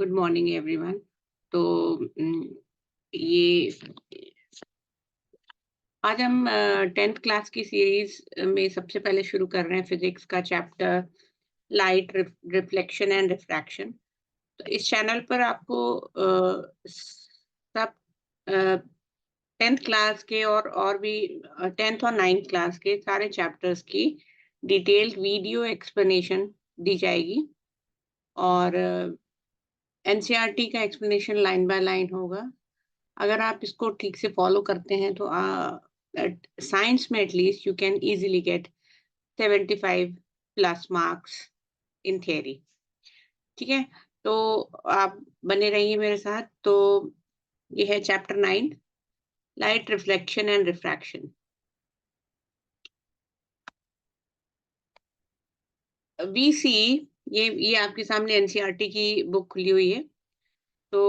Good morning everyone. तो ये आज हम 10th क्लास की सीरीज में सबसे पहले शुरू कर रहे हैं फिजिक्स का chapter light reflection and refraction. तो इस चैनल पर आपको सब 10th क्लास के और भी 10th और 9th क्लास के सारे चैप्टर्स की डिटेल्ड वीडियो एक्सप्लेनेशन दी जाएगी और एनसीईआरटी का एक्सप्लेनेशन लाइन बाय लाइन होगा। अगर आप इसको ठीक से फॉलो करते हैं तो साइंस में at least you can easily get 75 plus marks in theory. ठीक है, तो आप बने रहिए मेरे साथ। तो ये है chapter 9, light reflection and refraction. VC, ये आपके सामने एनसीईआरटी की बुक खुली हुई है। तो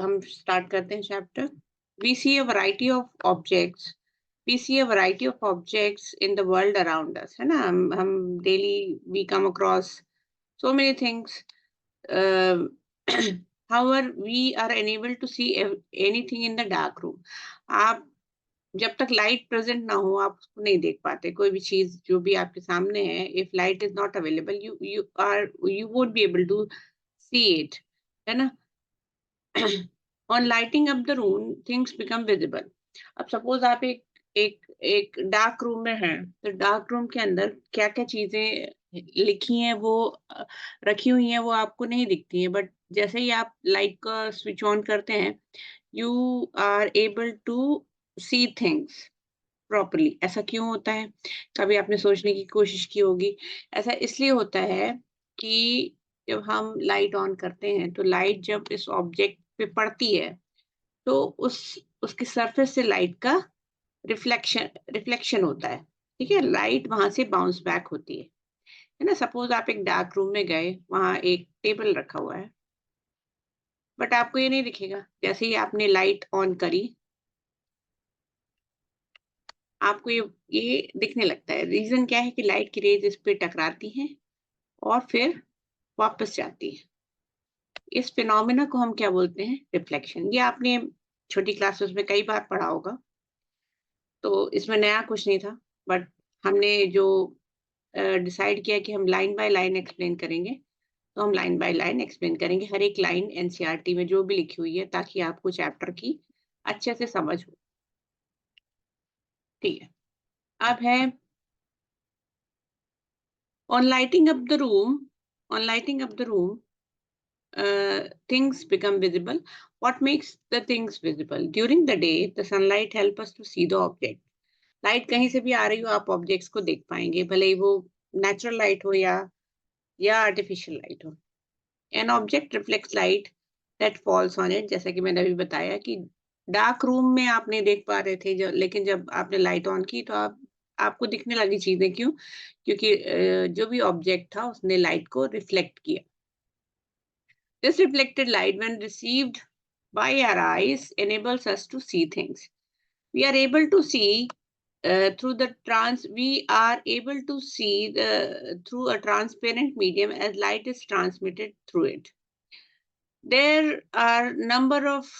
हम स्टार्ट करते हैं chapter. We see a variety of objects. We see a variety of objects in the world around us, है ना? हम daily we come across so many things. Uh, however, we are unable to see anything in the dark room. आप जब तक light present ना हो आप उसको नहीं देख पाते। कोई भी चीज जो भी आपके सामने है, if light is not available you won't be able to see it, है ना? On lighting up the room, things become visible. अब सपोज आप एक एक डार्क रूम में हैं, तो डार्क रूम के अंदर क्या क्या चीजें लिखी हैं वो रखी हुई हैं वो आपको नहीं दिखती हैं, बट जैसे ही आप लाइट का स्विच ऑन करते हैं you are able to see things properly. ऐसा क्यों होता है? कभी आपने सोचने की कोशिश की होगी। ऐसा इसलिए होता है कि जब हम लाइट ऑन करते हैं तो लाइट जब इस ऑब्जेक्ट पे पड़ती है तो उसकी सरफेस से लाइट का रिफ्लेक्शन रिफ्लेक्शन होता है। ठीक है, लाइट वहां से बाउंस बैक होती है ना? सपोज आप एक डार्क रूम में गए, वहां एक टेबल रखा हुआ है, बट आपको ये नहीं दिखेगा। जैसे ही आपने लाइट ऑन करी आपको ये दिखने लगता है। रीजन क्या है कि लाइट की रेज इस पे टकराती हैं और फिर वापस जाती है। इस फिनोमेना को हम क्या बोलते हैं? रिफ्लेक्शन। ये आपने छोटी क्लासेस में कई बार पढ़ा होगा, तो इसमें नया कुछ नहीं था। बट हमने जो डिसाइड किया कि हम लाइन बाय लाइन एक्सप्लेन करेंगे, तो हम लाइन बाय लाइन एक्सप्लेन करेंगे हर एक लाइन एनसीईआरटी में जो भी लिखी हुई है, ताकि आपको चैप्टर की अच्छे से समझ हो। ठीक है, अब है on lighting up the room, on lighting up the room, things become visible. What makes the things visible? During the day, the sunlight help us to see the object. Light कहीं से भी आ रही हो आप ऑब्जेक्ट्स को देख पाएंगे, भले ही वो नेचुरल लाइट हो या आर्टिफिशियल लाइट हो। An object reflects light that falls on it. जैसा कि मैंने अभी बताया कि डार्क रूम में आप नहीं देख पा रहे थे, लेकिन जब आपने लाइट ऑन की तो आपको दिखने लगी चीजें। क्यों? क्योंकि जो भी ऑब्जेक्ट था उसने लाइट को रिफ्लेक्ट किया। This reflected light, when received by our eyes, enables us to see things. We are able to see through the trans. We are able to see through a transparent medium as light is transmitted through it. There are number of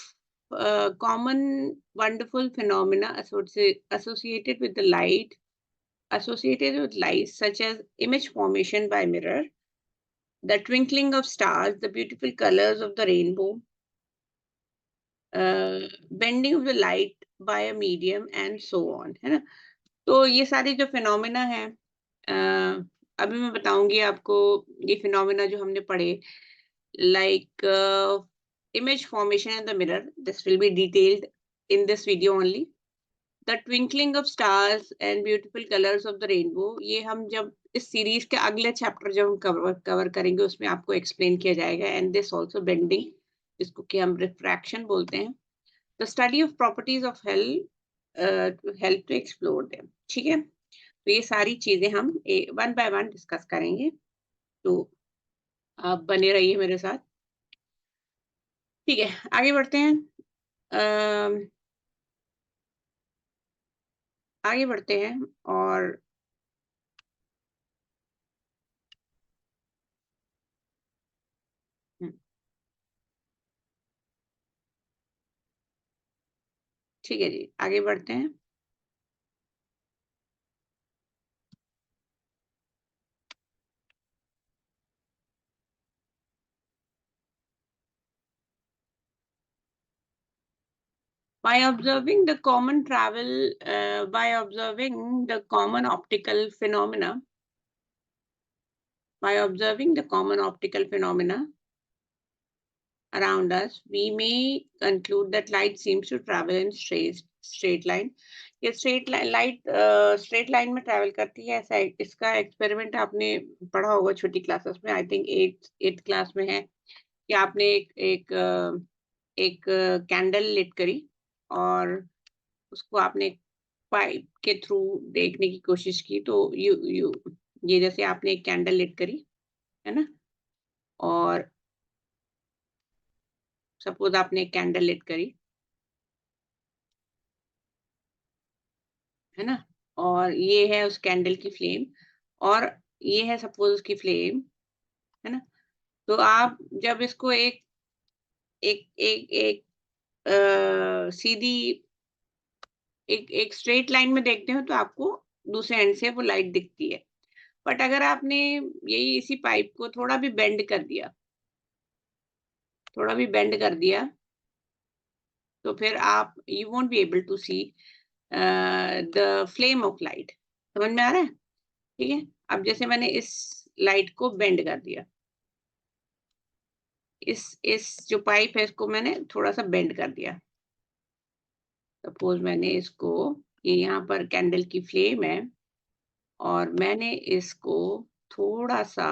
common wonderful phenomena associated with the light, associated with light, such as image formation by mirror, the twinkling of stars, the beautiful colors of the rainbow, bending of the light by a medium and so on, है ना? तो ये सारी जो phenomena है, अभी मैं बताऊंगी आपको। ये फिनोमेना जो हमने पढ़े, like image formation in the mirror, this will be detailed in this video only. The twinkling of stars and beautiful colors of the rainbow, ये हम जब इस सीरीज के अगले चैप्टर जब हम कवर करेंगे उसमें आपको एक्सप्लेन किया जाएगा। एंड दिस ऑल्सो बेंडिंग, जिसको कि हम रिफ्रैक्शन बोलते हैं। The study of properties of hell to help to explore them. ठीक है, तो ये सारी चीजें हम वन बाय वन डिस्कस करेंगे। तो आप बने रहिए मेरे साथ। ठीक है, आगे बढ़ते हैं। अम, आगे बढ़ते हैं और हम्म, ठीक है जी, आगे बढ़ते हैं। By observing the common travel, by observing the common optical phenomena, by observing the common optical phenomena around us, we may conclude that light seems to travel in straight line. ये स्ट्रेट लाइन में travel करती है, ऐसा इसका experiment आपने पढ़ा होगा छोटी क्लासेस में, आई थिंक एट्थ क्लास में है, कि आपने एक कैंडल लिट करी और उसको आपने पाइप के थ्रू देखने की कोशिश की, तो यू यू ये जैसे आपने एक कैंडल लिट करी, है ना? और सपोज आपने एक कैंडल लिट करी, है ना? और ये है उस कैंडल की फ्लेम, और ये है सपोज उसकी फ्लेम, है ना? तो आप जब इसको एक एक एक एक सीधी एक एक स्ट्रेट लाइन में देखते हो तो आपको दूसरे एंड से वो लाइट दिखती है। बट अगर आपने यही इसी पाइप को थोड़ा भी बेंड कर दिया, तो फिर आप you won't be able to see the flame of light. समझ में आ रहा है? ठीक है? अब जैसे मैंने इस लाइट को बेंड कर दिया, इस जो पाइप है इसको मैंने थोड़ा-सा बेंड कर दिया। सपोज़ मैंने इसको, ये यहाँ पर कैंडल की फ्लेम है और मैंने इसको थोड़ा-सा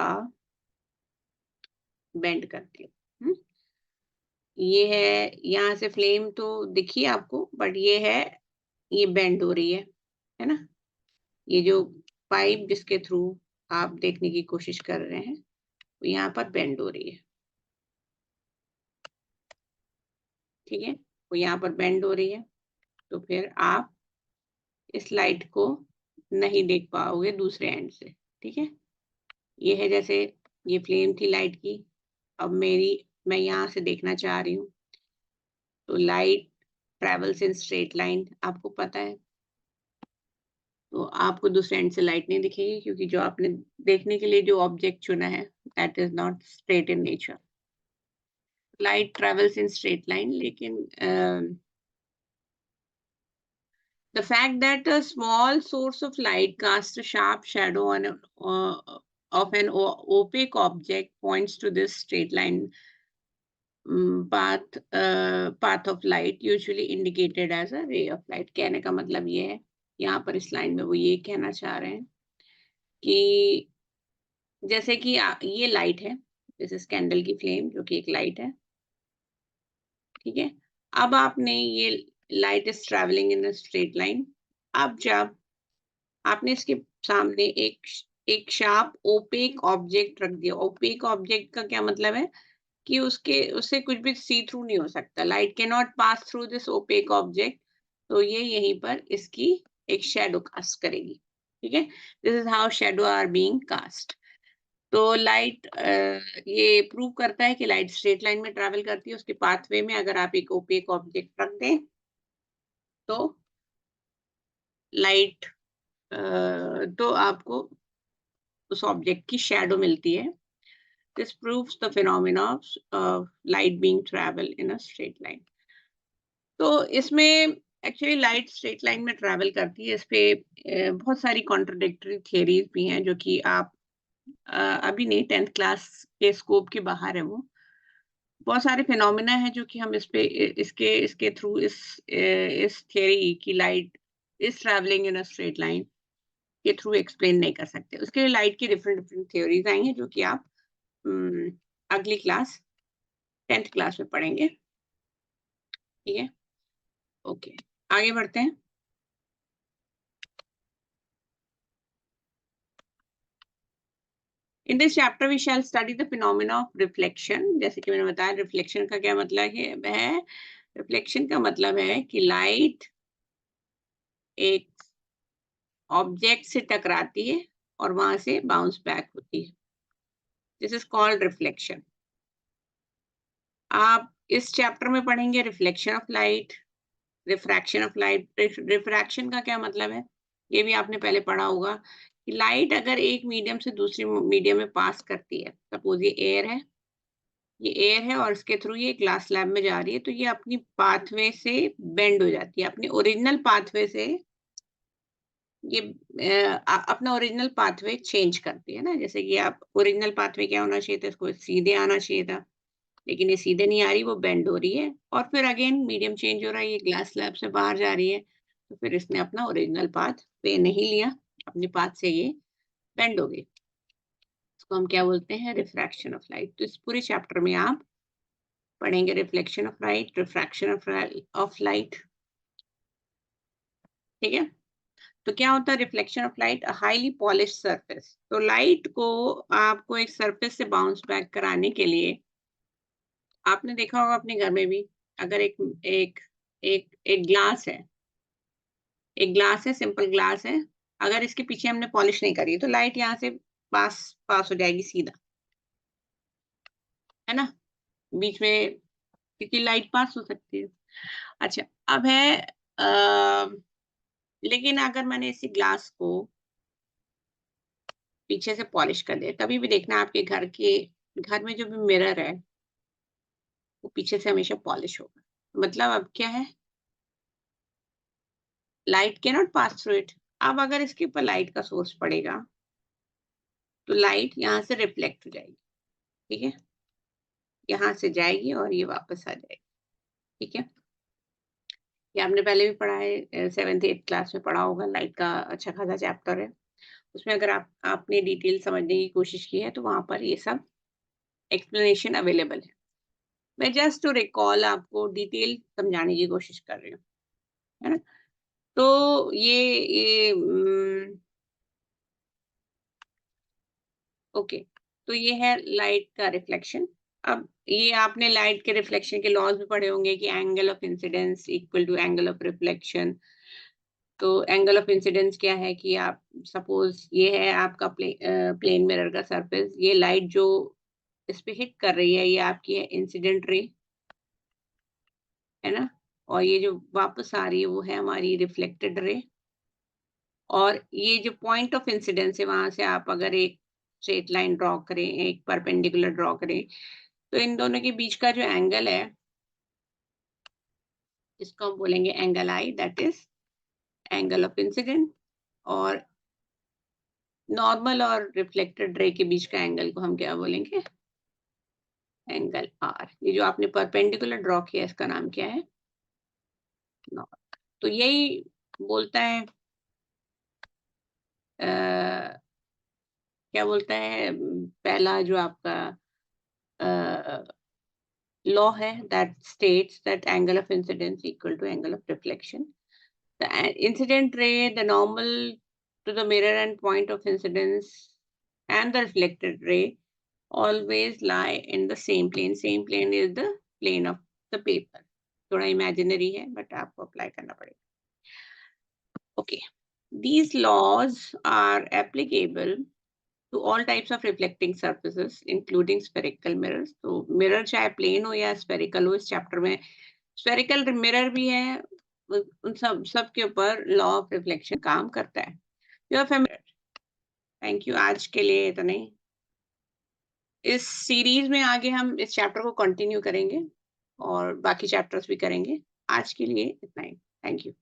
बेंड कर दिया। हुँ? ये है, यहाँ से फ्लेम तो दिखी आपको, बट ये बेंड हो रही है ना? ये जो पाइप जिसके थ्रू आप देखने की कोशिश कर रहे हैं, वो यहाँ पर बेंड हो रही है, ठीक है? वो यहाँ पर बेंड हो रही है, तो फिर आप इस लाइट को नहीं देख पाओगे दूसरे एंड से, ठीक है? ये है जैसे ये फ्लेम थी लाइट की, अब मैं यहाँ से देखना चाह रही हूँ, तो light travels in straight line, आपको पता है। तो आपको दूसरे एंड से लाइट नहीं दिखेगी, क्योंकि जो आपने देखने के लिए जो ऑब्जेक्ट चुना है, that is not straight in nature. Light travels in straight line, लेकिन the fact that a small source of light casts a sharp shadow on of an opaque object points to this straight line path of light, usually indicated as a ray of light। कहने का मतलब ये है, यहाँ पर इस line में वो ये कहना चाह रहे हैं कि जैसे कि ये लाइट है, दिस इज कैंडल की फ्लेम जो कि एक लाइट है, ठीक है? अब आपने ये light is travelling in a straight line. अब जब आपने इसके सामने एक शार्प ओपेक ऑब्जेक्ट रख दिया। ओपेक ऑब्जेक्ट का क्या मतलब है कि उसके उससे कुछ भी सी थ्रू नहीं हो सकता। Light can not pass through this opaque object. तो ये यहीं पर इसकी एक शैडो कास्ट करेगी, ठीक है? This is how shadow are being cast. तो लाइट ये प्रूव करता है कि लाइट स्ट्रेट लाइन में ट्रैवल करती है। उसके पाथवे में अगर आप एक ओपेक ऑब्जेक्ट रख दें तो लाइट तो आपको उस ऑब्जेक्ट की शैडो मिलती है। This proves the phenomena of light being travel in a straight line. तो इसमें एक्चुअली लाइट स्ट्रेट लाइन में ट्रैवल करती है। इस पे बहुत सारी कॉन्ट्रडिक्टरी थियरीज भी हैं जो कि आप अभी नहीं, 10th क्लास के स्कोप के बाहर है वो। बहुत सारे फिनोमेना है जो कि हम इस पे इसके थ्रू इस थियरी की light is travelling in a straight line के थ्रू एक्सप्लेन नहीं कर सकते। उसके लिए लाइट की डिफरेंट डिफरेंट थ्योरीज आई हैं जो कि आप अगली क्लास 10th क्लास में पढ़ेंगे, ठीक है? ओके, आगे बढ़ते हैं। In this chapter we shall study the phenomena of reflection. जैसे कि मैंने बताया, रिफ्लेक्शन का क्या मतलब है? रिफ्लेक्शन का मतलब है कि लाइट एक ऑब्जेक्ट से टकराती है और वहां से बाउंस बैक होती है। This is called reflection. आप इस चैप्टर में पढ़ेंगे reflection of light, refraction of light, refraction का क्या मतलब है? ये भी आपने पहले पढ़ा होगा कि लाइट अगर एक मीडियम से दूसरी मीडियम में पास करती है, सपोज़ ये एयर है और इसके थ्रू ये ग्लास स्लैब में जा रही है, तो ये अपनी पाथवे से बेंड हो जाती है, अपनी ओरिजिनल पाथवे से ये अपना ओरिजिनल पाथवे चेंज करती है ना, जैसे कि आप ओरिजिनल पाथवे क्या होना चाहिए था, इसको सीधे आना चाहिए था, लेकिन ये सीधे नहीं आ रही, वो बेंड हो रही है और फिर अगेन मीडियम चेंज हो रहा है, ये ग्लास स्लैब से बाहर जा रही है, तो फिर इसने अपना ओरिजिनल पाथ वे नहीं लिया, अपने पाथ से ये बेंड हो गई। इसको हम क्या बोलते हैं? Refraction of light. तो इस पूरे चैप्टर में आप पढ़ेंगे reflection of light, refraction of light, ठीक है? तो क्या होता है reflection of light? A highly polished surface. तो लाइट को आपको एक सरफेस से बाउंस बैक कराने के लिए आपने देखा होगा अपने घर में भी, अगर एक एक एक ग्लास है, सिंपल ग्लास है, अगर इसके पीछे हमने पॉलिश नहीं करी है, तो लाइट यहाँ से पास पास हो जाएगी सीधा, है ना? बीच में क्योंकि लाइट पास हो सकती है। अच्छा, अब है लेकिन अगर मैंने इसी ग्लास को पीछे से पॉलिश कर दिया, कभी भी देखना आपके घर में जो भी मिरर है, वो पीछे से हमेशा पॉलिश होगा। मतलब अब क्या है? Light can not pass through it. अब अगर इसके ऊपर लाइट का सोर्स पड़ेगा, तो लाइट यहाँ से रिफ्लेक्ट हो जाएगी, ठीक है? यहाँ से जाएगी और ये वापस आ जाएगी, ठीक है? ये आपने पहले भी पढ़ा है, 7th-8th क्लास में पढ़ा होगा, लाइट का अच्छा खासा चैप्टर है। उसमें अगर आपने डिटेल समझने की कोशिश की है, तो वहाँ पर ये सब एक्सप्लेनेशन अवेलेबल है। मैं जस्ट टू रिकॉल आपको डिटेल समझाने की कोशिश कर रही हूँ, है ना? तो ये ओके, तो ये है लाइट का रिफ्लेक्शन। अब ये आपने लाइट के रिफ्लेक्शन के लॉज़ भी पढ़े होंगे कि angle of incidence equal to angle of reflection. तो एंगल ऑफ इंसिडेंस क्या है कि आप सपोज़ ये है आपका प्लेन मिरर का सरफेस, ये लाइट जो इस पे हिट कर रही है, ये आपकी है इंसिडेंट रे, है ना? और ये जो वापस आ रही है, वो है हमारी रिफ्लेक्टेड रे। और ये जो पॉइंट ऑफ इंसिडेंस है, वहाँ से आप अगर एक स्ट्रेट लाइन ड्रॉ करें, एक परपेंडिकुलर ड्रॉ करें, तो इन दोनों के बीच का जो एंगल है, इसको हम बोलेंगे angle I, that is angle of incident. और नॉर्मल और रिफ्लेक्टेड रे के बीच का एंगल को हम क्या बोलेंगे? Angle R. ये जो आपने परपेंडिकुलर ड्रॉ किया, इसका नाम क्या है? नॉर्मल। तो यही बोलता है क्या बोलता है पहला जो आपका law है that states that angle of incidence equal to angle of reflection. The incident ray, the normal to the mirror and point of incidence and the reflected ray always lie in the same plane. Same plane is the plane of the paper. थोड़ा imaginary है but आपको apply करना पड़ेगा. Okay. These laws are applicable to all types of reflecting surfaces including spherical mirrors. तो mirror चाहे plane हो या spherical हो, इस चैप्टर में स्फेरिकल मिरर भी है, उन सब के ऊपर लॉ ऑफ रिफ्लेक्शन काम करता है। You are familiar. Thank you, आज के लिए इतना ही। इस सीरीज में आगे हम इस चैप्टर को कंटिन्यू करेंगे और बाकी चैप्टर्स भी करेंगे। आज के लिए इतना ही। Thank you.